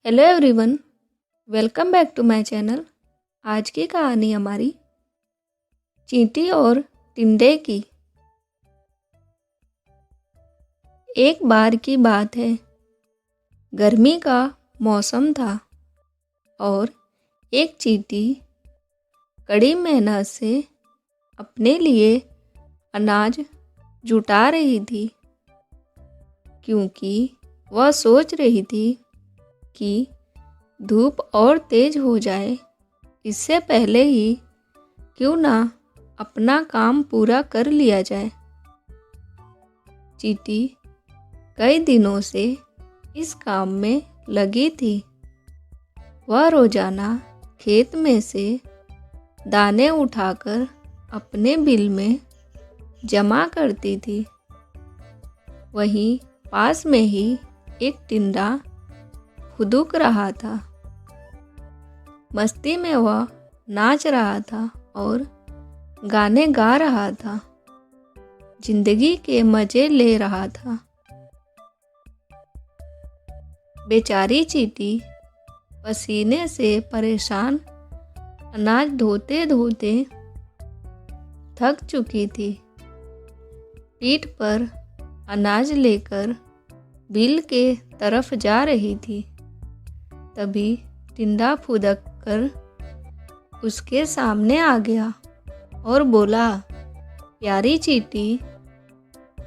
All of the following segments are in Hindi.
Hello everyone, welcome back to my channel. आज की कहानी हमारी चींटी और टिंडे की। एक बार की बात है, गर्मी का मौसम था और एक चींटी कड़ी मेहनत से अपने लिए अनाज जुटा रही थी, क्योंकि वह सोच रही थी कि धूप और तेज हो जाए इससे पहले ही क्यों ना अपना काम पूरा कर लिया जाए। चींटी कई दिनों से इस काम में लगी थी। वह रोजाना खेत में से दाने उठाकर अपने बिल में जमा करती थी। वहीं पास में ही एक टिंडा फुदुक रहा था। मस्ती में वह नाच रहा था और गाने गा रहा था, जिंदगी के मजे ले रहा था। बेचारी चींटी पसीने से परेशान अनाज धोते धोते थक चुकी थी। पीठ पर अनाज लेकर बिल के तरफ जा रही थी। तभी टिंडा फुदक कर उसके सामने आ गया और बोला, प्यारी चींटी,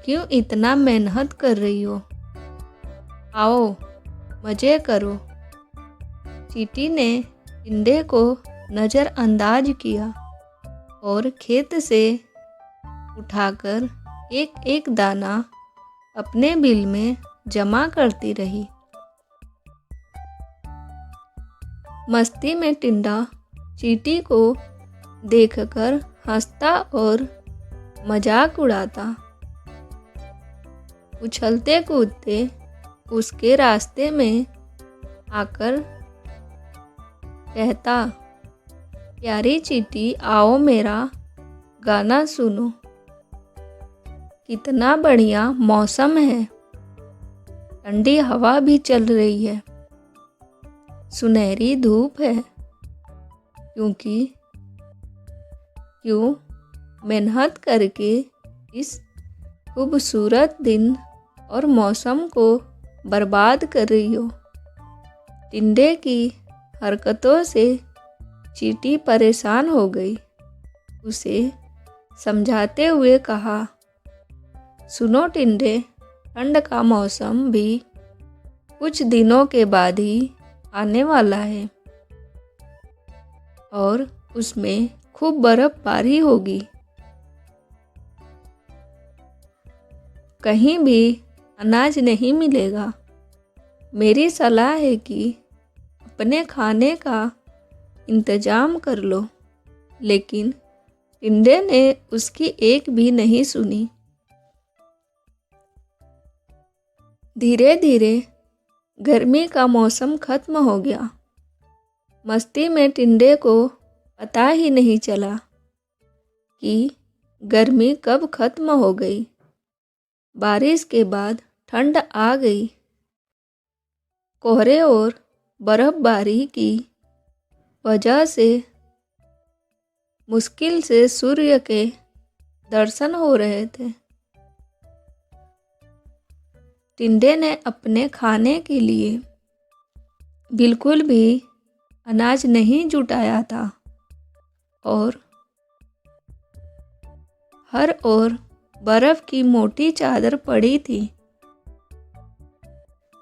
क्यों इतना मेहनत कर रही हो? आओ मजे करो। चींटी ने टिंडे को नज़रअंदाज किया और खेत से उठाकर एक एक दाना अपने बिल में जमा करती रही। मस्ती में टिंडा चींटी को देखकर हंसता और मजाक उड़ाता। उछलते कूदते उसके रास्ते में आकर कहता, प्यारी चींटी, आओ मेरा गाना सुनो। कितना बढ़िया मौसम है, ठंडी हवा भी चल रही है, सुनहरी धूप है, क्यों मेहनत करके इस खूबसूरत दिन और मौसम को बर्बाद कर रही हो। टिंडे की हरकतों से चींटी परेशान हो गई। उसे समझाते हुए कहा, सुनो टिंडे, ठंड का मौसम भी कुछ दिनों के बाद ही आने वाला है और उसमें खूब बर्फबारी होगी। कहीं भी अनाज नहीं मिलेगा। मेरी सलाह है कि अपने खाने का इंतजाम कर लो। लेकिन टिंडे ने उसकी एक भी नहीं सुनी। धीरे धीरे गर्मी का मौसम खत्म हो गया। मस्ती में टिंडे को पता ही नहीं चला कि गर्मी कब खत्म हो गई। बारिश के बाद ठंड आ गई। कोहरे और बर्फबारी की वजह से मुश्किल से सूर्य के दर्शन हो रहे थे। टिंडे ने अपने खाने के लिए बिल्कुल भी अनाज नहीं जुटाया था और हर ओर बर्फ की मोटी चादर पड़ी थी।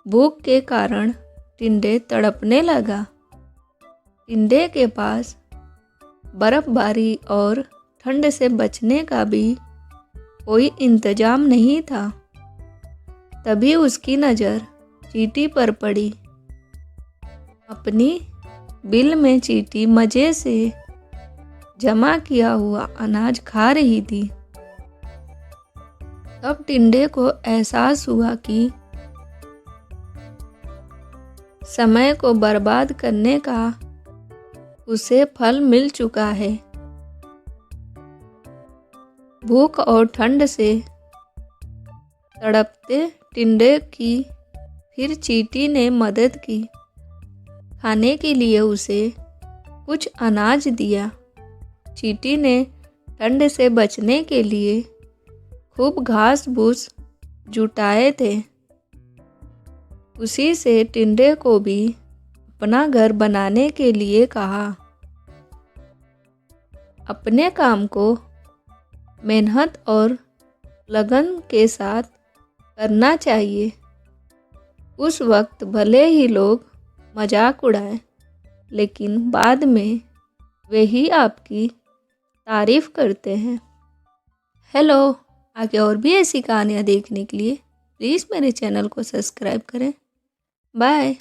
भूख के कारण टिंडे तड़पने लगा। टिंडे के पास बर्फबारी और ठंड से बचने का भी कोई इंतजाम नहीं था। तभी उसकी नज़र चींटी पर पड़ी। अपनी बिल में चींटी मज़े से जमा किया हुआ अनाज खा रही थी। तब टिंडे को एहसास हुआ कि समय को बर्बाद करने का उसे फल मिल चुका है। भूख और ठंड से तड़पते टिंडे की फिर चींटी ने मदद की खाने के लिए उसे कुछ अनाज दिया। चींटी ने ठंड से बचने के लिए खूब घास फूस जुटाए थे। उसी से टिंडे को भी अपना घर बनाने के लिए कहा। अपने काम को मेहनत और लगन के साथ करना चाहिए। उस वक्त भले ही लोग मजाक उड़ाए, लेकिन बाद में वे ही आपकी तारीफ करते हैं। हेलो, आगे और भी ऐसी कहानियाँ देखने के लिए प्लीज़ मेरे चैनल को सब्सक्राइब करें। बाय।